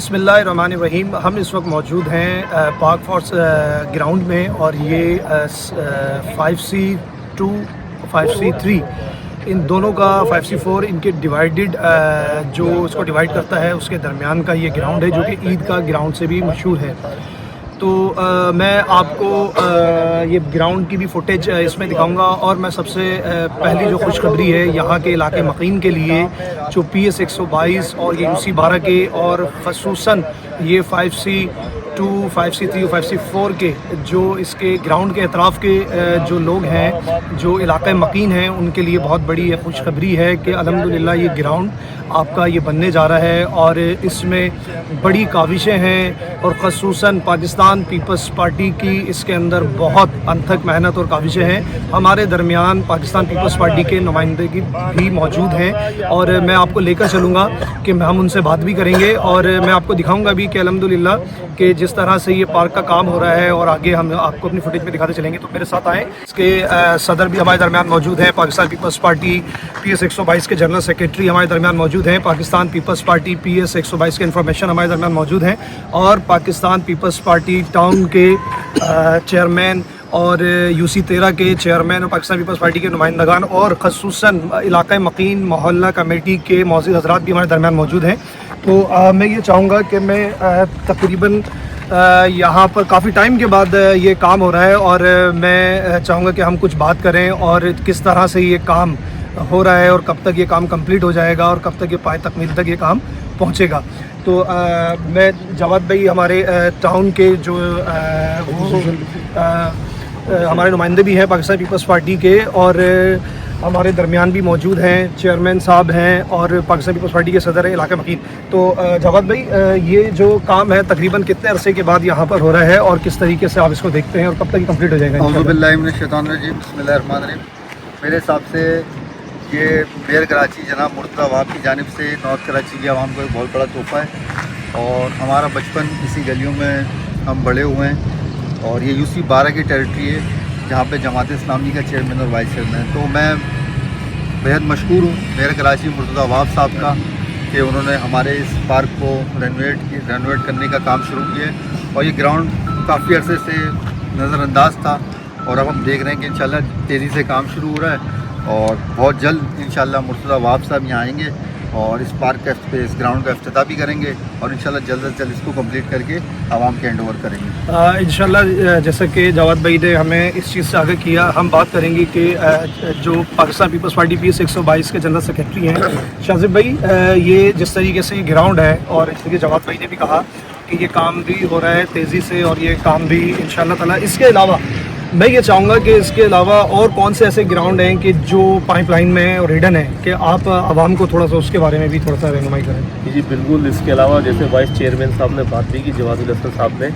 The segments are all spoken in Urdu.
بسم اللہ الرحمن الرحیم. ہم اس وقت موجود ہیں پاک فورس گراؤنڈ میں، اور یہ 5C2 5C3 ان دونوں کا 5C4 ان کے ڈیوائیڈڈ جو اس کو ڈیوائیڈ کرتا ہے اس کے درمیان کا یہ گراؤنڈ ہے، جو کہ عید کا گراؤنڈ سے بھی مشہور ہے. تو میں آپ کو یہ گراؤنڈ کی بھی فوٹیج اس میں دکھاؤں گا. اور میں سب سے پہلی جو خوشخبری ہے یہاں کے علاقے مقیم کے لیے، جو PS 122 اور یہ UC 12 کے، اور خصوصاً یہ 5C2 5C3 اور 5C4 کے جو اس کے گراؤنڈ کے اطراف کے جو لوگ ہیں، جو علاقے مقیم ہیں، ان کے لیے بہت بڑی خوشخبری ہے کہ الحمدللہ یہ گراؤنڈ آپ کا یہ بننے جا رہا ہے. اور اس میں بڑی کاوشیں ہیں، اور خصوصاً پاکستان پیپلز پارٹی کی اس کے اندر بہت انتھک محنت اور کاوشیں ہیں. ہمارے درمیان پاکستان پیپلز پارٹی کے نمائندگی بھی موجود ہیں، اور میں آپ کو لے کر چلوں گا کہ ہم ان سے بات بھی کریں گے، اور میں آپ کو دکھاؤں گا بھی کہ الحمدللہ کہ جس طرح سے یہ پارک کا کام ہو رہا ہے، اور آگے ہم آپ کو اپنی فوٹیج میں دکھاتے چلیں گے. تو میرے ساتھ آئیں. اس کے صدر بھی ہمارے درمیان موجود ہیں، پاکستان پیپلز پارٹی PS 122 کے جنرل سیکریٹری ہمارے درمیان موجود ہیں، پاکستان پیپلز پارٹی PS 122 کے انفارمیشن ہمارے درمیان موجود ہیں، اور پاکستان پیپلز پارٹی ٹاؤن کے چیئرمین اور UC 13 کے چیئرمین اور پاکستان پیپلز پارٹی کے نمائندگان، اور خصوصاً علاقۂ مقیم محلہ کمیٹی کے معزز حضرات بھی ہمارے درمیان موجود ہیں. تو میں یہ چاہوں گا کہ میں تقریباً یہاں پر کافی ٹائم کے بعد یہ کام ہو رہا ہے، اور میں چاہوں گا کہ ہم کچھ بات کریں، اور کس طرح سے یہ کام ہو رہا ہے، اور کب تک یہ کام کمپلیٹ ہو جائے گا، اور کب تک یہ پائے تکمیل تک یہ کام پہنچے گا. تو میں جواد بھائی ہمارے ٹاؤن کے جو ہمارے نمائندے بھی ہیں پاکستان پیپلز پارٹی کے، اور ہمارے درمیان بھی موجود ہیں، چیئرمین صاحب ہیں، اور پاکستان پیپلز پارٹی کے صدر ہیں علاقہ مقیم. تو جواد بھائی، یہ جو کام ہے تقریباً کتنے عرصے کے بعد یہاں پر ہو رہا ہے، اور کس طریقے سے آپ اس کو دیکھتے ہیں، اور کب تک یہ کمپلیٹ ہو جائے گا؟ اعوذ باللہ من الشیطان الرجیم، بسم اللہ الرحمن الرحیم. میرے حساب سے یہ میئر کراچی جناب مرتضیٰ وہاب کی جانب سے نارتھ کراچی کی عوام کو ایک بہت بڑا تحفہ ہے، اور ہمارا بچپن اسی گلیوں میں ہم بڑے ہوئے ہیں، اور یہ UC 12 کی ٹیریٹری ہے جہاں پہ جماعت اسلامی کا چیئرمین اور وائس چیئرمین. تو میں بہت مشکور ہوں میئر کراچی مرتضیٰ وہاب صاحب کا کہ انہوں نے ہمارے اس پارک کو رینویٹ کرنے کا کام شروع کیا ہے. اور یہ گراؤنڈ کافی عرصے سے نظر انداز تھا، اور اب ہم دیکھ رہے ہیں کہ انشاءاللہ تیزی سے کام شروع ہو رہا ہے، اور بہت جلد انشاءاللہ مرتضیٰ وہاب صاحب یہاں آئیں گے اور اس پارک کا اس گراؤنڈ کا افتتاح بھی کریں گے، اور انشاءاللہ جلد از جلد اس کو کمپلیٹ کر کے عوام کے ہینڈ اوور کریں گے انشاءاللہ. جیسا کہ جواد بھائی نے ہمیں اس چیز سے آگاہ کیا، ہم بات کریں گے کہ جو پاکستان پیپلز پارٹی PS 122 کے جنرل سیکریٹری ہیں شاذب بھائی، یہ جس طریقے سے یہ گراؤنڈ ہے، اور اس طریقے جواد بھائی نے بھی کہا کہ یہ کام بھی ہو رہا ہے تیزی سے، اور یہ کام بھی انشاءاللہ تعالیٰ. اس کے علاوہ میں یہ چاہوں گا کہ اس کے علاوہ اور کون سے ایسے گراؤنڈ ہیں کہ جو پائپ لائن میں اور ہڈن ہیں، کہ آپ عوام کو تھوڑا سا اس کے بارے میں بھی تھوڑا سا رہنمائی کریں. جی بالکل. اس کے علاوہ جیسے وائس چیئرمین صاحب نے بات کی جواد الحسن صاحب نے،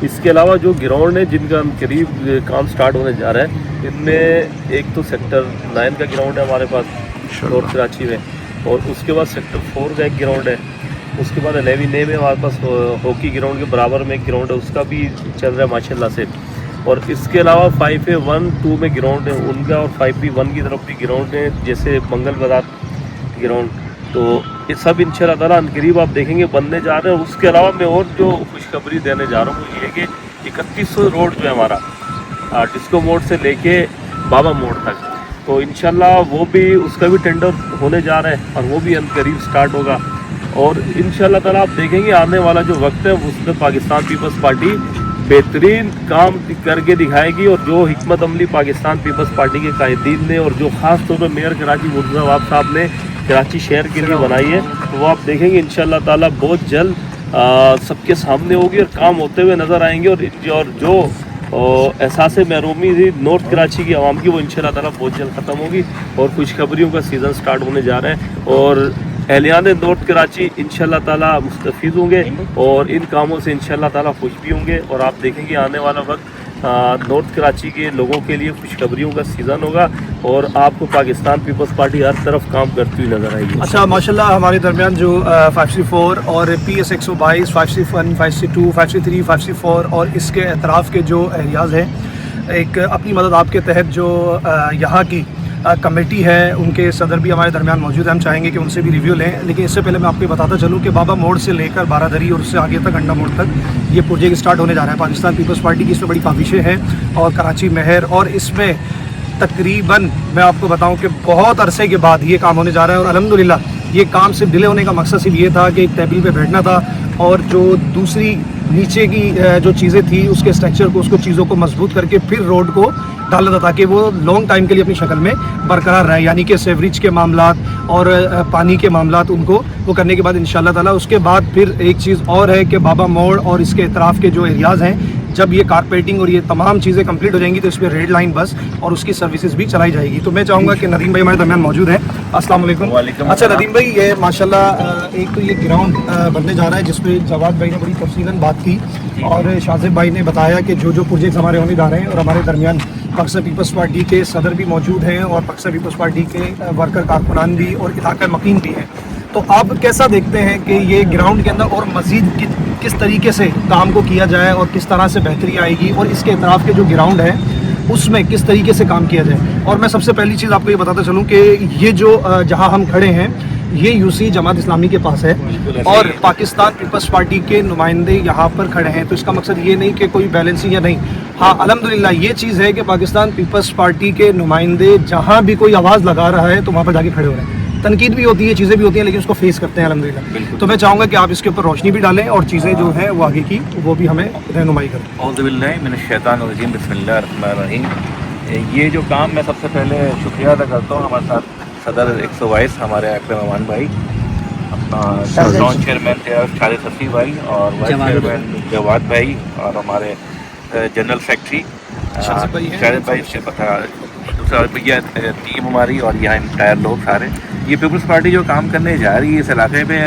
اس کے علاوہ جو گراؤنڈ ہے جن کا قریب کام سٹارٹ ہونے جا رہا ہے، ان میں ایک تو سیکٹر 9 کا گراؤنڈ ہے ہمارے پاس نارتھ کراچی میں، اور اس کے بعد سیکٹر 4 کا ایک گراؤنڈ ہے، اس کے بعد 11A میں ہمارے پاس ہاکی گراؤنڈ کے برابر میں ایک گراؤنڈ ہے، اس کا بھی چل رہا ہے ماشاءاللہ سے. اور اس کے علاوہ 5A1-2 میں گراؤنڈ ہے ان کا، اور 5B1 کی طرف بھی گراؤنڈ ہے جیسے منگل بازار گراؤنڈ. تو یہ سب انشاءاللہ تعالیٰ عنقریب آپ دیکھیں گے بننے جا رہے ہیں. اس کے علاوہ میں اور جو خوشخبری دینے جا رہا ہوں وہ یہ ہے کہ 3100 روڈ جو ہے ہمارا ڈسکو موڑ سے لے کے بابا موڑ تک، تو انشاءاللہ وہ بھی اس کا بھی ٹینڈر ہونے جا رہا ہے، اور وہ بھی عنقریب سٹارٹ ہوگا. اور انشاءاللہ تعالیٰ آپ دیکھیں گے آنے والا جو وقت ہے اس میں پاکستان پیپلز پارٹی بہترین کام کر کے دکھائے گی، اور جو حکمت عملی پاکستان پیپلز پارٹی کے قائدین نے، اور جو خاص طور پر میئر کراچی مرتضیٰ وہاب صاحب نے کراچی شہر کے لیے بنائی ہے، تو وہ آپ دیکھیں گے انشاءاللہ تعالیٰ بہت جلد سب کے سامنے ہوگی، اور کام ہوتے ہوئے نظر آئیں گے. اور جو احساس محرومی تھی نارتھ کراچی کی عوام کی، وہ انشاءاللہ تعالیٰ بہت جلد ختم ہوگی، اور خوشخبریوں کا سیزن سٹارٹ ہونے جا رہا ہے، اور اہلیان نارتھ کراچی انشاءاللہ تعالیٰ مستفید ہوں گے، اور ان کاموں سے انشاءاللہ تعالیٰ خوش بھی ہوں گے. اور آپ دیکھیں گے آنے والا وقت نارتھ کراچی کے لوگوں کے لیے خوشخبریوں کا سیزن ہوگا، اور آپ کو پاکستان پیپلز پارٹی ہر طرف کام کرتی ہوئی نظر آئے گی. اچھا، ماشاءاللہ ہمارے درمیان جو 5C4 اور PS 122 5C1 5C2 5C3 5C4 اور اس کے اطراف کے جو ایریاز ہیں، ایک اپنی مدد آپ کے تحت جو یہاں کی کمیٹی ہے ان کے صدر بھی ہمارے درمیان موجود ہیں, ہم چاہیں گے کہ ان سے بھی ریویو لیں. لیکن اس سے پہلے میں آپ کو بتاتا چلوں کہ بابا موڑ سے لے کر بارادری اور اس سے آگے تک انڈا موڑ تک یہ پروجیکٹ اسٹارٹ ہونے جا رہا ہے. پاکستان پیپلز پارٹی کی اس میں بڑی کاوشیں ہیں اور کراچی مہر, اور اس میں تقریباً میں آپ کو بتاؤں کہ بہت عرصے کے بعد یہ کام ہونے جا رہا ہے. اور الحمدللہ یہ کام صرف ڈیلے ہونے کا مقصد صرف یہ تھا کہ ایک ٹیبل پہ بیٹھنا تھا اور جو دوسری نیچے کی جو چیزیں تھیں اس کے اسٹرکچر کو, اس کو چیزوں کو مضبوط کر کے پھر روڈ کو ڈالا تھا تاکہ وہ لانگ ٹائم کے لیے اپنی شکل میں برقرار رہے. یعنی کہ سیوریج کے معاملات اور پانی کے معاملات ان کو وہ کرنے کے بعد انشاءاللہ تعالی اس کے بعد پھر ایک چیز اور ہے کہ بابا موڑ اور اس کے اطراف کے جو ایریاز ہیں جب یہ کارپیٹنگ اور یہ تمام چیزیں کمپلیٹ ہو جائیں گی تو اس پہ ریڈ لائن بس اور اس کی سروسز بھی چلائی جائے گی. تو میں چاہوں گا کہ ندیم بھائی ہمارے درمیان موجود ہیں. السلام علیکم. اچھا ندیم بھائی, یہ ماشاءاللہ ایک تو یہ گراؤنڈ بننے جا رہا ہے جس پہ جواد بھائی نے بڑی تفصیلاً بات کی اور شاذب بھائی نے بتایا کہ جو پروجیکٹس ہمارے ہونے جا رہے ہیں, اور ہمارے درمیان پاکستان پیپلز پارٹی کے صدر بھی موجود ہیں اور پاکستان پیپلز پارٹی کے ورکر کارکنان بھی اور علاقہ مکین بھی ہیں. تو آپ کیسا دیکھتے ہیں کہ یہ گراؤنڈ کے اندر اور مزید کس طریقے سے کام کو کیا جائے اور کس طرح سے بہتری آئے گی, اور اس کے اطراف کے جو گراؤنڈ ہے اس میں کس طریقے سے کام کیا جائے؟ اور میں سب سے پہلی چیز آپ کو یہ بتاتا چلوں کہ یہ جو جہاں ہم کھڑے ہیں یہ UC جماعت اسلامی کے پاس ہے اور پاکستان پیپلز پارٹی کے نمائندے یہاں پر کھڑے ہیں. تو اس کا مقصد یہ نہیں کہ کوئی بیلنسنگ یا نہیں, ہاں الحمدللہ یہ چیز ہے کہ پاکستان پیپلز پارٹی کے نمائندے جہاں بھی کوئی آواز لگا رہا ہے تو وہاں پر جا کے کھڑے ہو رہے ہیں. تنقید بھی ہوتی ہے, چیزیں بھی ہوتی ہیں, لیکن اس کو فیس کرتے ہیں الحمدللہ. تو میں چاہوں گا کہ آپ اس کے اوپر روشنی بھی ڈالیں اور چیزیں جو ہیں وہ آگے کی وہ بھی ہمیں رہنمائی کریں. اعوذ باللہ من الشیطان الرجیم, بسم اللہ الرحمن الرحیم. یہ جو کام میں سب سے پہلے شکریہ ادا کرتا ہوں ہمارے ساتھ صدر 122 ہمارے اکرم امان بھائی, اپنا ٹاؤن چیئرمین خالد صفی بھائی اور وائس چیئرمین جواد بھائی اور ہمارے جنرل سیکرٹری شاہد بھائی سے بتا دوسرا ٹیم ہماری اور یہاں انٹائر لوگ سارے. یہ پیپلز پارٹی جو کام کرنے جا رہی ہے اس علاقے میں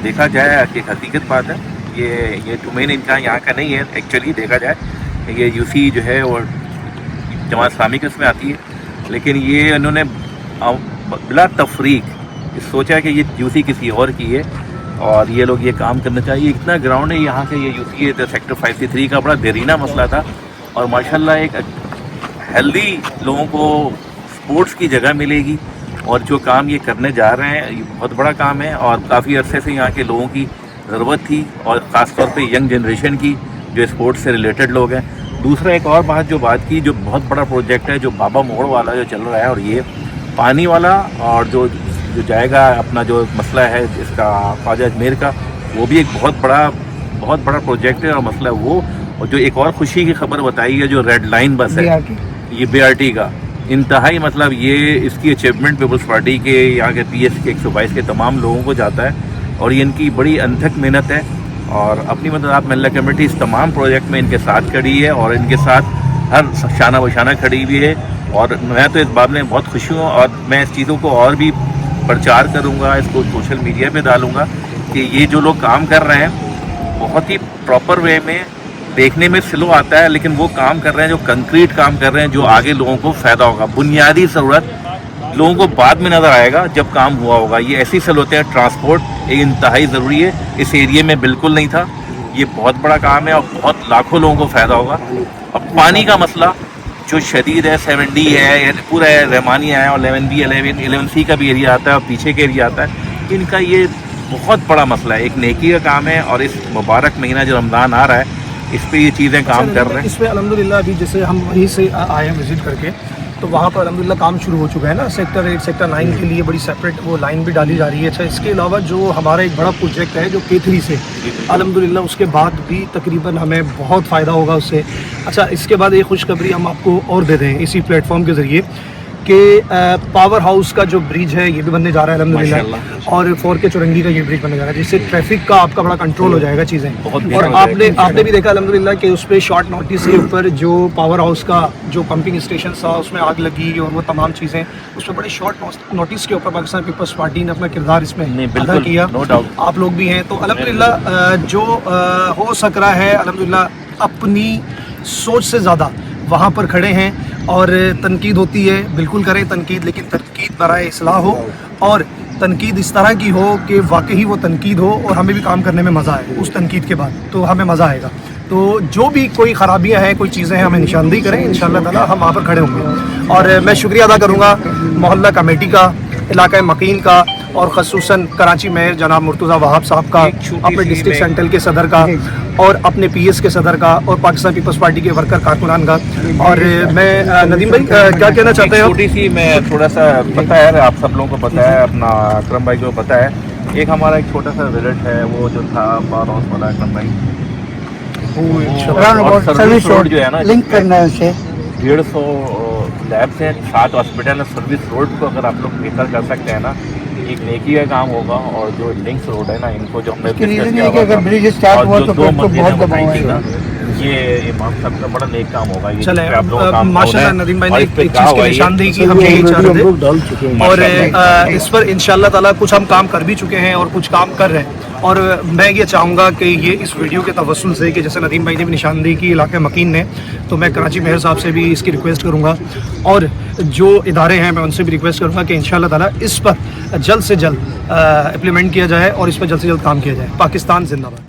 دیکھا جائے کہ حقیقت بات ہے, یہ ڈومین ان کا یہاں کا نہیں ہے. ایکچولی دیکھا جائے یہ UC جو ہے وہ جماعت اسلامی کے اس میں آتی ہے, لیکن یہ انہوں نے بلا تفریق سوچا کہ یہ UC کسی اور کی ہے اور یہ لوگ یہ کام کرنا چاہیے. اتنا گراؤنڈ ہے یہاں سے, یہ UC سیکٹر 5C3 کا بڑا دیرینہ مسئلہ تھا اور ماشاءاللہ ایک ہیلدی لوگوں کو سپورٹس کی جگہ ملے گی. اور جو کام یہ کرنے جا رہے ہیں یہ بہت بڑا کام ہے اور کافی عرصے سے یہاں کے لوگوں کی ضرورت تھی اور خاص طور پہ ینگ جنریشن کی جو اسپورٹس سے ریلیٹڈ لوگ ہیں. دوسرا ایک اور بات جو بات کی, جو بہت بڑا پروجیکٹ ہے جو بابا موڑ والا جو چل رہا ہے, اور یہ پانی والا اور جو جائے گا اپنا جو مسئلہ ہے اس کا خواجہ اجمیر کا, وہ بھی ایک بہت بڑا پروجیکٹ ہے اور مسئلہ وہ. اور جو ایک اور خوشی کی خبر بتائی ہے جو ریڈ لائن بس ہے یہ BRT کا, انتہائی مطلب یہ اس کی اچیومنٹ پیپلز پارٹی کے یہاں کے PS کے 122 کے تمام لوگوں کو جاتا ہے اور یہ ان کی بڑی انتھک محنت ہے. اور اپنی مدد آپ محلہ کمیٹی اس تمام پروجیکٹ میں ان کے ساتھ کھڑی ہے اور ان کے ساتھ ہر شانہ بشانہ کھڑی ہوئی ہے. اور میں تو اس بات میں بہت خوش ہوں اور میں اس چیزوں کو اور بھی پرچار کروں گا, اس کو سوشل میڈیا پہ ڈالوں گا کہ یہ جو لوگ کام کر رہے ہیں بہت ہی پراپر وے میں, دیکھنے میں سلو آتا ہے لیکن وہ کام کر رہے ہیں جو کنکریٹ کام کر رہے ہیں, جو آگے لوگوں کو فائدہ ہوگا. بنیادی ضرورت لوگوں کو بعد میں نظر آئے گا جب کام ہوا ہوگا. یہ ایسی سہولتیں, ٹرانسپورٹ ایک انتہائی ضروری ہے, اس ایریے میں بالکل نہیں تھا. یہ بہت بڑا کام ہے اور بہت لاکھوں لوگوں کو فائدہ ہوگا. اب پانی کا مسئلہ جو شدید ہے, 7D ہے, پورا رحمانیہ ہے اور 11B 11C کا بھی ایریا آتا ہے اور پیچھے کا ایریا آتا ہے. ان کا یہ بہت بڑا مسئلہ ہے, ایک نیکی کا کام ہے اور اس مبارک مہینہ جو رمضان آ رہا ہے اس پہ یہ چیزیں کام کر رہے ہیں. اس پہ الحمدللہ ابھی جیسے ہم وہیں سے آئے ہیں وزٹ کر کے, تو وہاں پر الحمدللہ کام شروع ہو چکا ہے نا. سیکٹر 8 سیکٹر 9 کے لیے بڑی سیپریٹ وہ لائن بھی ڈالی جا رہی ہے. اچھا, اس کے علاوہ جو ہمارا ایک بڑا پروجیکٹ ہے جو K3 سے الحمدللہ اس کے بعد بھی تقریباً ہمیں بہت فائدہ ہوگا اس سے. اچھا, اس کے بعد ایک خوشخبری ہم آپ کو اور دے دیں اسی پلیٹ فارم کے ذریعے کہ پاور ہاؤس کا جو برج ہے یہ بھی بننے جا رہا ہے الحمدللہ, اور 4 کے چورنگی کا یہ برج بننے جا رہا ہے جس سے ٹریفک کا آپ کا بڑا کنٹرول ہو جائے گا چیزیں. اور آپ نے بھی دیکھا الحمدللہ کہ اس پہ شارٹ نوٹس کے اوپر جو پاور ہاؤس کا جو پمپنگ اسٹیشن تھا اس میں آگ لگی اور وہ تمام چیزیں اس پہ بڑے شارٹ نوٹس کے اوپر پاکستان پیپلز پارٹی نے اپنا کردار اس میں ادا کیا. آپ لوگ بھی ہیں تو الحمدللہ جو ہو سک رہا ہے الحمدللہ اپنی سوچ سے زیادہ وہاں پر کھڑے ہیں. اور تنقید ہوتی ہے, بالکل کریں تنقید, لیکن تنقید برائے اصلاح ہو اور تنقید اس طرح کی ہو کہ واقعی وہ تنقید ہو اور ہمیں بھی کام کرنے میں مزہ آئے اس تنقید کے بعد, تو ہمیں مزہ آئے گا. تو جو بھی کوئی خرابیاں ہیں کوئی چیزیں ہیں ہمیں نشاندہی کریں انشاءاللہ تعالی ہم وہاں پر کھڑے ہوں گے. اور میں شکریہ ادا کروں گا محلہ کمیٹی کا, علاقہ مکین کا, اور خصوصاً کراچی میئر جناب مرتضیٰ وہاب صاحب کا, اپنے ڈسٹرکٹ سینٹرل کے صدر کا, اور اپنے پی ایس کے صدر کا, اور پاکستان پیپلز پارٹی کے ورکر کارکنان کا. اور میں ندیم بھائی کیا کہنا چاہتے ہیں؟ چھوٹی سی میں تھوڑا سا پتہ ہے آپ سب لوگوں کو پتہ ہے, اپنا اکرم بھائی کو پتہ ہے, ایک ہمارا ایک چھوٹا سا وزٹ ہے وہ جو تھا پار ہاؤس والا اکرم بھائی, اور سروس روڈ جو ہے نا لنک کرنا ہے اسے 150 لیبس ہیں, 7 ہاسپٹل ہیں, سروس روڈ کو اگر آپ لوگ بہتر کر سکتے ہیں نا ایک نیکی کا کام ہوگا. اور جو لنکس روڈ ہے نا ان کو جو ہم نے ریزن یہ کہ اگر برج اسٹارٹ ہوا تو پھر تو بہت دباؤ ہے نا, یہ امام صاحب کا بڑا نیک کام ہوگا. یہ چلے آپ لوگوں کا کام ماشاءاللہ ندیم بھائی نے اور اس پہ ایک کہا چیز کی ہوا ہے نشاندہی کی, ہم یہی چاہ رہے تھے, اور اس پر انشاءاللہ تعالیٰ کچھ ہم کام کر بھی چکے ہیں اور کچھ کام کر رہے ہیں. اور میں یہ چاہوں گا کہ یہ اس ویڈیو کے توسل سے کہ جیسے ندیم بھائی نے بھی نشاندہی کی علاقہ مکین نے, تو میں کراچی میئر صاحب سے بھی اس کی ریکویسٹ کروں گا, اور جو ادارے ہیں میں ان سے بھی ریکویسٹ کروں گا کہ انشاءاللہ تعالیٰ اس پر جلد سے جلد امپلیمنٹ کیا جائے اور اس پر جلد سے جلد کام کیا جائے. پاکستان زندہ باد.